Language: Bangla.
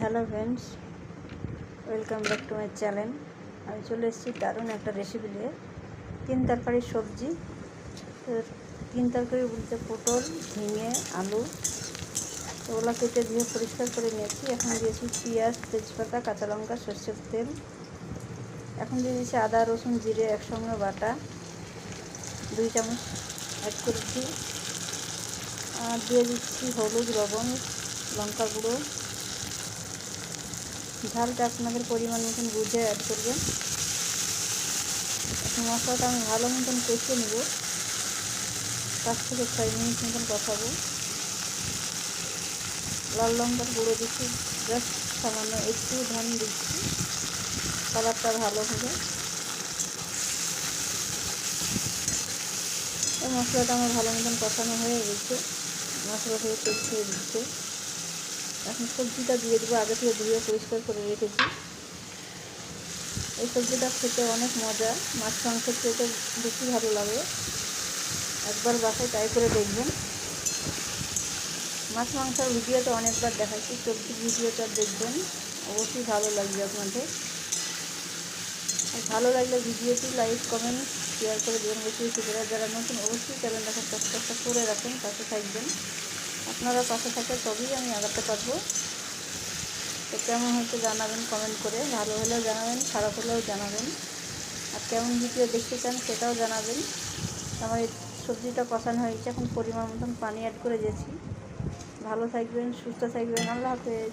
Hello friends, welcome back to my channel. আমি চলে এসেছি দারুণ একটা রেসিপি নিয়ে, 3 তরকারির সবজি। তো 3 তরকারি বলতে পটল, ঝিঙে, আলু, ওগুলো কেটে ধুয়ে পরিষ্কার করে নিয়েছি। এখন দিয়েছি পেঁয়াজ, তেজপাতা, কাঁচা লঙ্কা, সর্ষের তেল। এখন দিয়ে দিয়েছি আদা, রসুন, জিরে একসঙ্গে বাটা 2 চামচ অ্যাড করেছি। আর দিয়ে দিচ্ছি হলুদ, লবণ, লঙ্কা গুঁড়ো। ঝালটা আপনাদের পরিমাণ মতন বুঝে অ্যাড করবেন। এখন মশলাটা আমি ভালো মতন কষিয়ে নেব, 5 থেকে 6 মিনিট মতন কষাবো। লাল লঙ্কার গুঁড়ো দিচ্ছি, জাস্ট সামান্য একটু ধান দিচ্ছি, কালারটা ভালো হবে। এই মশলাটা আমার ভালো মতন কষানো হয়ে গেছে, মশলা থেকে তেল ছেড়ে দিচ্ছে। এখন সবজিটা দিয়ে দেবো, আগে থেকে ধুয়ে পরিষ্কার করে রেখেছি। এই সবজিটা খেতে অনেক মজা, মাছ মাংসের খেতে বেশি ভালো লাগে। একবার বাসায় ট্রাই করে দেখবেন। মাছ মাংসের ভিডিওতে অনেকবার দেখাচ্ছি, সবজির ভিডিওটা দেখবেন, অবশ্যই ভালো লাগবে আপনাদের। আর ভালো লাগলে ভিডিওটি লাইক, কমেন্ট, শেয়ার করে দেবেন বেশি বেশি করে। যারা নতুন অবশ্যই চ্যানেলটাকে সাবস্ক্রাইব করে রাখুন, পাশে থাকবেন। আপনারা পাশে থাকলে তবেই আমি আগাতে পারবো। তো কেমন হয়তো জানাবেন কমেন্ট করে, ভালো হলেও জানাবেন, খারাপ হলেও জানাবেন। আর কেমন ভিডিও দেখতে চান সেটাও জানাবেন। আমার এই সবজিটা কষানো হয়েছে, এখন পরিমাণ মতন পানি অ্যাড করে দিয়েছি। ভালো থাকবেন, সুস্থ থাকবেন। আল্লাহ হাফেজ।